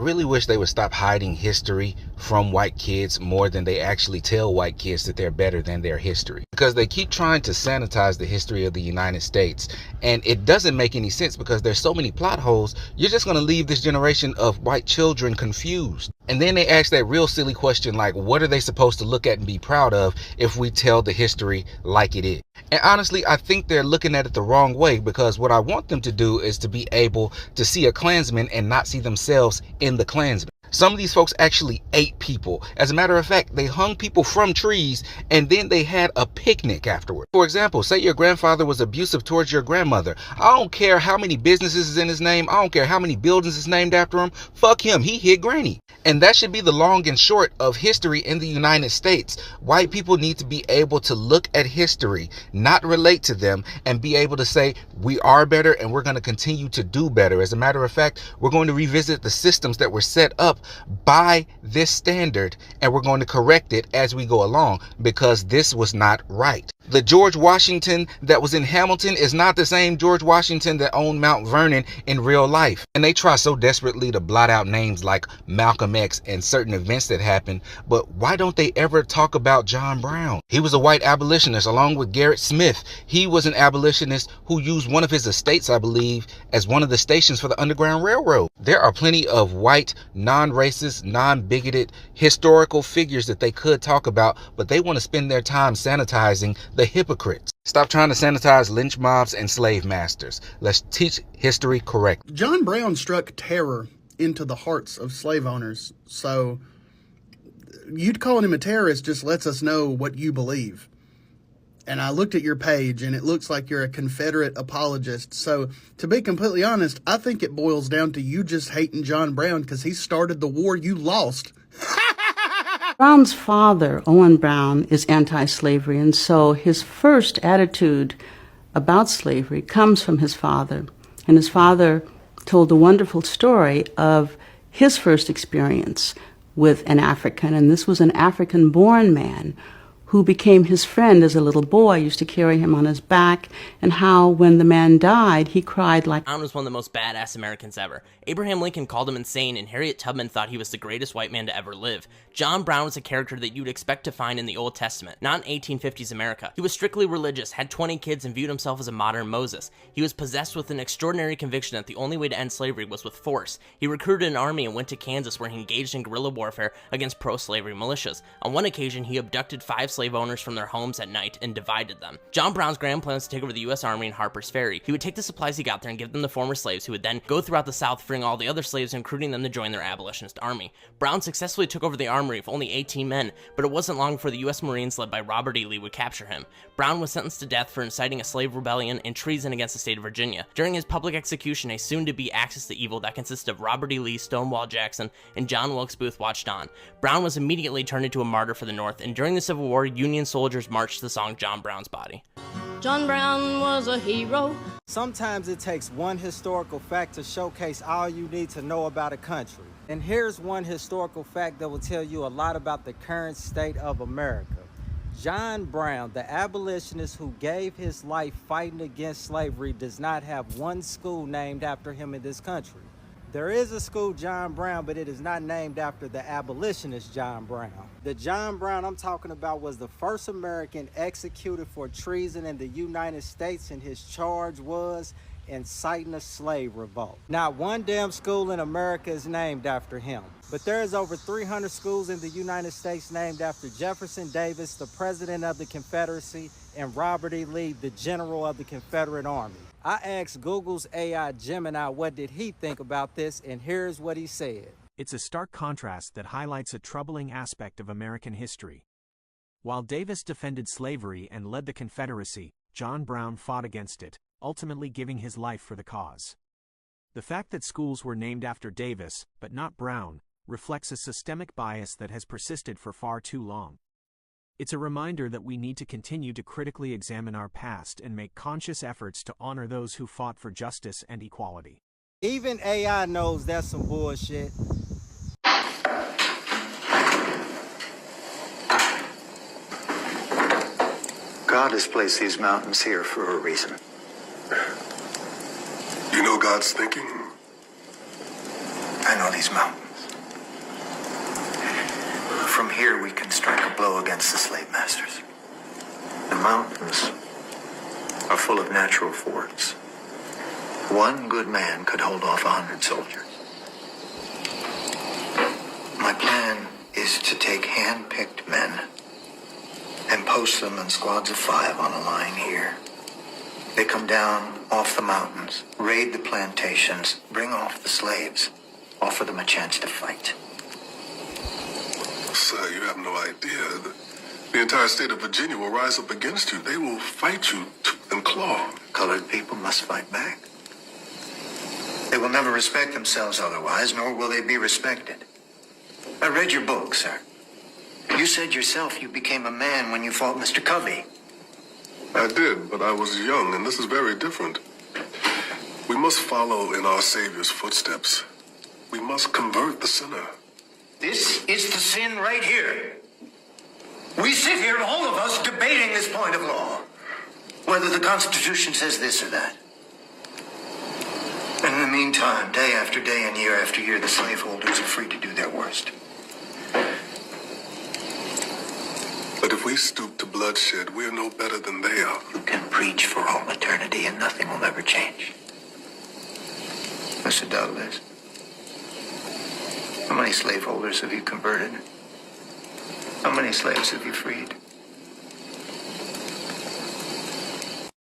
really wish they would stop hiding history from white kids more than they actually tell white kids that they're better than their history. Because they keep trying to sanitize the history of the United States. And it doesn't make any sense because there's so many plot holes. You're just going to leave this generation of white children confused. And then they ask that real silly question like, what are they supposed to look at and be proud of if we tell the history like it is? And honestly, I think they're looking at it the wrong way, because what I want them to do is to be able to see a Klansman and not see themselves in the Klansman. Some of these folks actually ate people. As a matter of fact, they hung people from trees and then they had a picnic afterward. For example, say your grandfather was abusive towards your grandmother. I don't care how many businesses is in his name. I don't care how many buildings is named after him. Fuck him. He hit granny. And that should be the long and short of history in the United States. White people need to be able to look at history, not relate to them, and be able to say, we are better and we're going to continue to do better. As a matter of fact, we're going to revisit the systems that were set up by this standard, and we're going to correct it as we go along, because this was not right. The George Washington that was in Hamilton is not the same George Washington that owned Mount Vernon in real life. And they try so desperately to blot out names like Malcolm X and certain events that happened, but why don't they ever talk about John Brown? He was a white abolitionist along with Garrett Smith. He was an abolitionist who used one of his estates, I believe, as one of the stations for the Underground Railroad. There are plenty of white, non-racist, non-bigoted, historical figures that they could talk about, but they want to spend their time sanitizing the hypocrites. Stop trying to sanitize lynch mobs and slave masters. Let's teach history correctly. John Brown struck terror into the hearts of slave owners. So you'd calling him a terrorist just lets us know what you believe. And I looked at your page and it looks like you're a Confederate apologist. So to be completely honest, I think it boils down to you just hating John Brown because he started the war you lost. Brown's father, Owen Brown, is anti-slavery, and so his first attitude about slavery comes from his father. And his father told a wonderful story of his first experience with an African, and this was an African-born man who became his friend as a little boy, used to carry him on his back, and how when the man died, he cried like... Brown was one of the most badass Americans ever. Abraham Lincoln called him insane, and Harriet Tubman thought he was the greatest white man to ever live. John Brown was a character that you'd expect to find in the Old Testament, not in 1850s America. He was strictly religious, had 20 kids, and viewed himself as a modern Moses. He was possessed with an extraordinary conviction that the only way to end slavery was with force. He recruited an army and went to Kansas, where he engaged in guerrilla warfare against pro-slavery militias. On one occasion, he abducted 5 slave owners from their homes at night and divided them. John Brown's grand plan was to take over the U.S. Army in Harper's Ferry. He would take the supplies he got there and give them to former slaves, who would then go throughout the South freeing all the other slaves and recruiting them to join their abolitionist army. Brown successfully took over the armory with only 18 men, but it wasn't long before the U.S. Marines led by Robert E. Lee would capture him. Brown was sentenced to death for inciting a slave rebellion and treason against the state of Virginia. During his public execution, a soon-to-be axis to evil that consisted of Robert E. Lee, Stonewall Jackson, and John Wilkes Booth watched on. Brown was immediately turned into a martyr for the North, and during the Civil War, Union soldiers marched the song John Brown's Body. John Brown was a hero. Sometimes it takes one historical fact to showcase all you need to know about a country. And here's one historical fact that will tell you a lot about the current state of America. John Brown, the abolitionist who gave his life fighting against slavery, does not have one school named after him in this country. There is a school John Brown, but it is not named after the abolitionist John Brown. The John Brown I'm talking about was the first American executed for treason in the United States, and his charge was inciting a slave revolt. Not one damn school in America is named after him, but there's over 300 schools in the United States named after Jefferson Davis, the president of the Confederacy, and Robert E. Lee, the general of the Confederate Army. I asked Google's AI Gemini what did he think about this, and here's what he said. It's a stark contrast that highlights a troubling aspect of American history. While Davis defended slavery and led the Confederacy, John Brown fought against it, ultimately giving his life for the cause. The fact that schools were named after Davis, but not Brown, reflects a systemic bias that has persisted for far too long. It's a reminder that we need to continue to critically examine our past and make conscious efforts to honor those who fought for justice and equality. Even AI knows that's some bullshit. God has placed these mountains here for a reason. You know God's thinking? I know these mountains. blow against the slave masters. The mountains are full of natural forts. One good man could hold off 100 soldiers. My plan is to take hand-picked men and post them in squads of 5 on a line here. They come down off the mountains, raid the plantations, bring off the slaves, offer them a chance to fight. Sir, you have no idea. The entire state of Virginia will rise up against you. They will fight you tooth and claw. Colored people must fight back. They will never respect themselves otherwise, nor will they be respected. I read your book, sir. You said yourself you became a man when you fought Mr. Covey. I did, but I was young, and this is very different. We must follow in our Savior's footsteps. We must convert the sinner. This is the sin right here. We sit here, all of us, debating this point of law. Whether the Constitution says this or that. And in the meantime, day after day and year after year, the slaveholders are free to do their worst. But if we stoop to bloodshed, we are no better than they are. You can preach for all eternity and nothing will ever change. Mr. Douglas, how many slaveholders have you converted? How many slaves have you freed?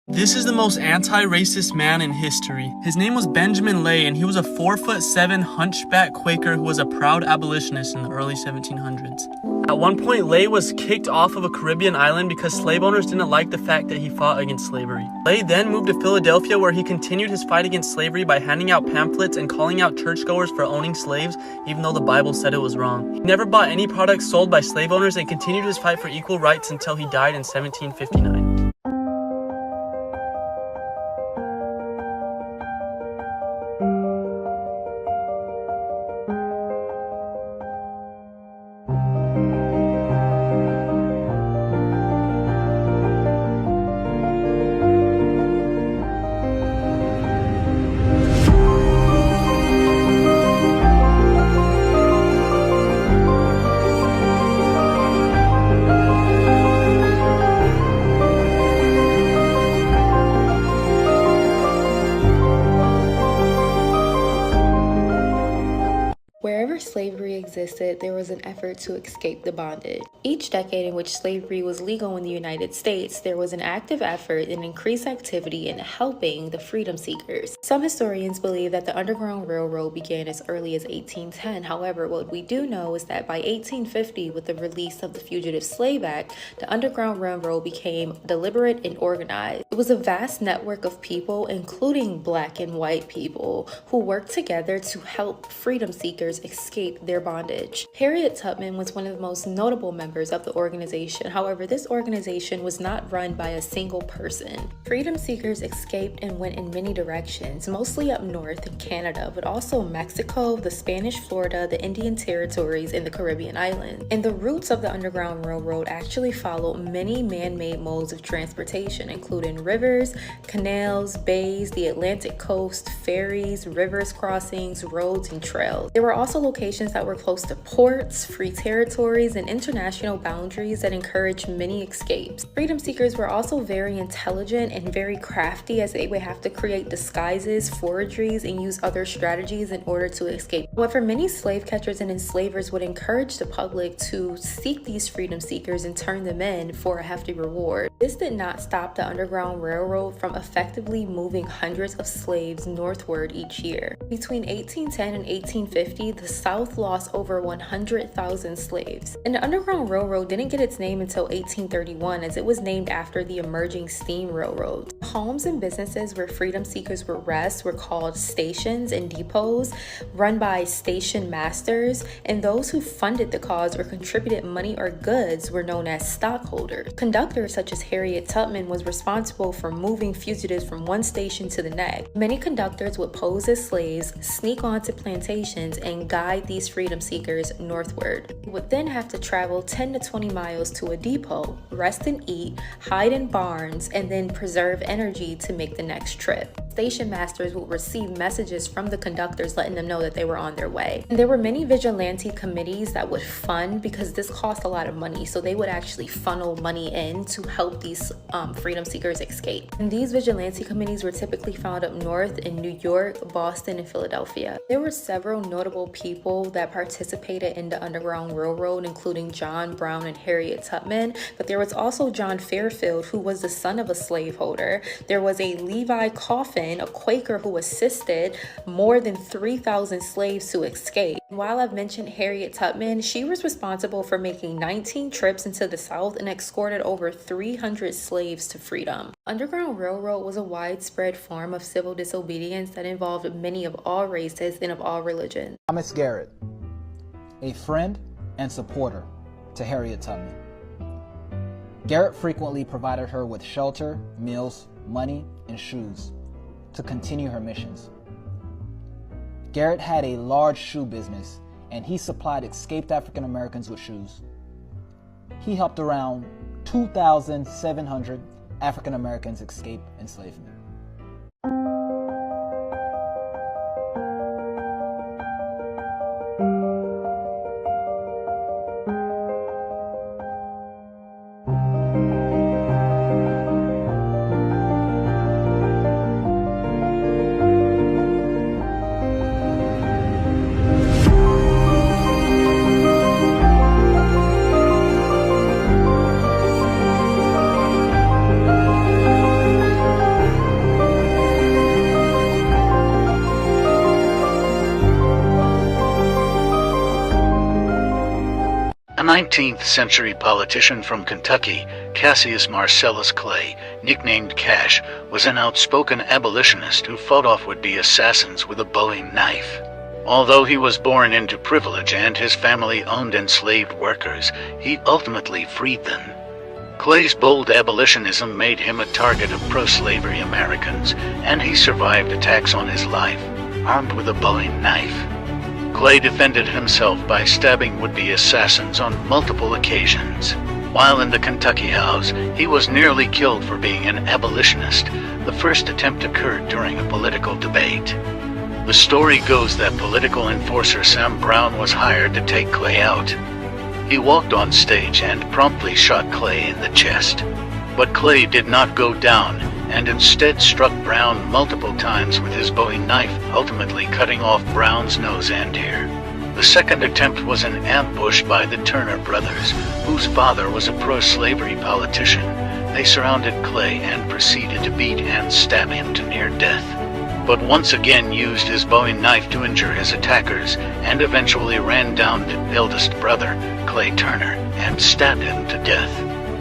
This is the most anti-racist man in history. His name was Benjamin Lay, and he was a 4'7" hunchback Quaker who was a proud abolitionist in the early 1700s. At one point, Lay was kicked off of a Caribbean island because slave owners didn't like the fact that he fought against slavery. Lay then moved to Philadelphia, where he continued his fight against slavery by handing out pamphlets and calling out churchgoers for owning slaves, even though the Bible said it was wrong. He never bought any products sold by slave owners and continued his fight for equal rights until he died in 1759. Wherever slavery existed, there was an effort to escape the bondage. Each decade in which slavery was legal in the United States, there was an active effort and increased activity in helping the freedom seekers. Some historians believe that the Underground Railroad began as early as 1810. However, what we do know is that by 1850, with the release of the Fugitive Slave Act, the Underground Railroad became deliberate and organized. It was a vast network of people, including black and white people, who worked together to help freedom seekers escape their bondage. Harriet Tubman was one of the most notable members of the organization. However, this organization was not run by a single person. Freedom seekers escaped and went in many directions, mostly up north in Canada, but also Mexico, the Spanish Florida, the Indian Territories, and the Caribbean islands. And the routes of the Underground Railroad actually follow many man-made modes of transportation, including rivers, canals, bays, the Atlantic coast, ferries, rivers crossings, roads, and trails. There were also locations that were close to ports, free territories, and international boundaries that encouraged many escapes. Freedom seekers were also very intelligent and very crafty, as they would have to create disguises, forgeries, and use other strategies in order to escape. However, many slave catchers and enslavers would encourage the public to seek these freedom seekers and turn them in for a hefty reward. This did not stop the Underground Railroad from effectively moving hundreds of slaves northward each year. Between 1810 and 1850, the South lost over 100,000 slaves. And the Underground Railroad didn't get its name until 1831, as it was named after the emerging steam railroads. Homes and businesses where freedom seekers would rest were called stations and depots, run by station masters, and those who funded the cause or contributed money or goods were known as stockholders. Conductors such as Harriet Tubman was responsible for moving fugitives from one station to the next. Many conductors would pose as slaves, sneak onto plantations, and guide these freedom seekers northward. They would then have to travel 10 to 20 miles to a depot, rest and eat, hide in barns, and then preserve energy to make the next trip. Station masters would receive messages from the conductors letting them know that they were on their way. And there were many vigilante committees that would fund, because this cost a lot of money, so they would actually funnel money in to help these freedom seekers escape. And these vigilante committees were typically found up north in New York, Boston, and Philadelphia. There were several notable people that participated in the Underground Railroad, including John Brown and Harriet Tubman, but there was also John Fairfield, who was the son of a slaveholder. There was a Levi Coffin, a Quaker, who assisted more than 3,000 slaves to escape. And while I've mentioned Harriet Tubman, she was responsible for making 19 trips into the South and escorted over 300 slaves to freedom. Underground Railroad was a widespread form of civil disobedience that involved many of all races and of all religions. Thomas Garrett, a friend and supporter to Harriet Tubman. Garrett frequently provided her with shelter, meals, money, and shoes to continue her missions. Garrett had a large shoe business, and he supplied escaped African Americans with shoes. He helped around 2,700 African Americans escape enslavement. A 19th century politician from Kentucky, Cassius Marcellus Clay, nicknamed Cash, was an outspoken abolitionist who fought off would-be assassins with a Bowie knife. Although he was born into privilege and his family owned enslaved workers, he ultimately freed them. Clay's bold abolitionism made him a target of pro-slavery Americans, and he survived attacks on his life, armed with a Bowie knife. Clay defended himself by stabbing would-be assassins on multiple occasions. While in the Kentucky House, he was nearly killed for being an abolitionist. The first attempt occurred during a political debate. The story goes that political enforcer Sam Brown was hired to take Clay out. He walked on stage and promptly shot Clay in the chest. But Clay did not go down, and instead struck Brown multiple times with his Bowie knife, ultimately cutting off Brown's nose and ear. The second attempt was an ambush by the Turner brothers, whose father was a pro-slavery politician. They surrounded Clay and proceeded to beat and stab him to near death, but once again used his Bowie knife to injure his attackers, and eventually ran down the eldest brother, Clay Turner, and stabbed him to death.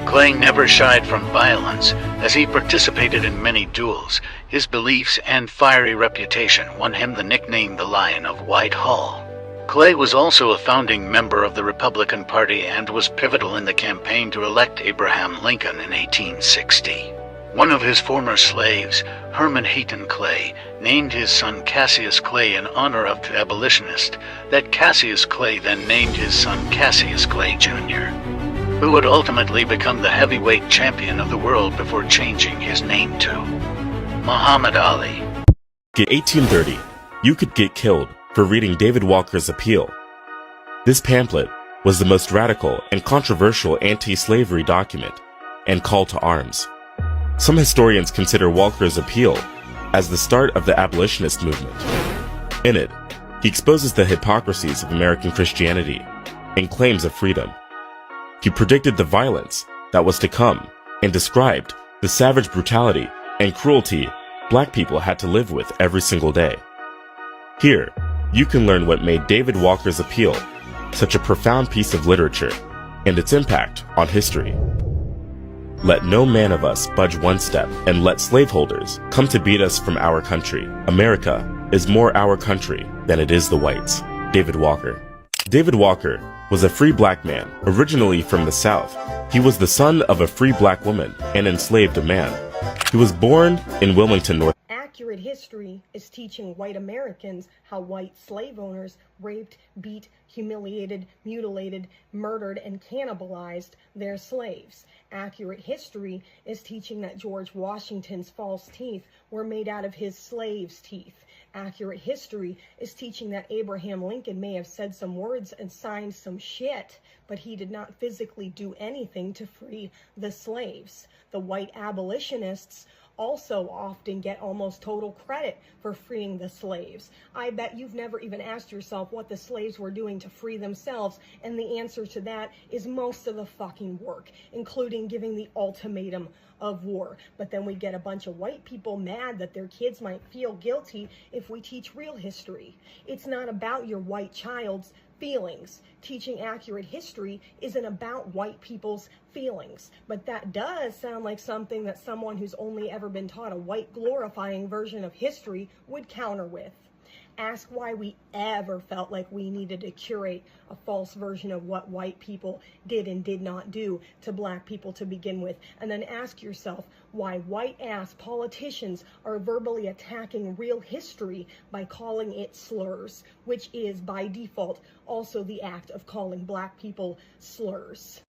Clay never shied from violence, as he participated in many duels. His beliefs and fiery reputation won him the nickname the Lion of Whitehall. Clay was also a founding member of the Republican Party and was pivotal in the campaign to elect Abraham Lincoln in 1860. One of his former slaves, Herman Heaton Clay, named his son Cassius Clay in honor of the abolitionist. That Cassius Clay then named his son Cassius Clay Jr., who would ultimately become the heavyweight champion of the world before changing his name to Muhammad Ali. In 1830, you could get killed for reading David Walker's Appeal. This pamphlet was the most radical and controversial anti-slavery document and call to arms. Some historians consider Walker's Appeal as the start of the abolitionist movement. In it, he exposes the hypocrisies of American Christianity and claims of freedom. He predicted the violence that was to come and described the savage brutality and cruelty black people had to live with every single day. Here, you can learn what made David Walker's Appeal such a profound piece of literature and its impact on history. Let no man of us budge one step, and let slaveholders come to beat us from our country. America is more our country than it is the whites. David Walker. David Walker was a free black man, originally from the South. He was the son of a free black woman and enslaved a man. He was born in Wilmington, North. Accurate history is teaching white Americans how white slave owners raped, beat, humiliated, mutilated, murdered, and cannibalized their slaves. Accurate history is teaching that George Washington's false teeth were made out of his slaves' teeth. Accurate history is teaching that Abraham Lincoln may have said some words and signed some shit, but he did not physically do anything to free the slaves. The white abolitionists also often get almost total credit for freeing the slaves. I bet you've never even asked yourself what the slaves were doing to free themselves, and the answer to that is most of the fucking work, including giving the ultimatum of war. But then we get a bunch of white people mad that their kids might feel guilty if we teach real history. It's not about your white child's feelings. Teaching accurate history isn't about white people's feelings, but that does sound like something that someone who's only ever been taught a white glorifying version of history would counter with. Ask why we ever felt like we needed to curate a false version of what white people did and did not do to black people to begin with. And then ask yourself why white-ass politicians are verbally attacking real history by calling it slurs, which is, by default, also the act of calling black people slurs.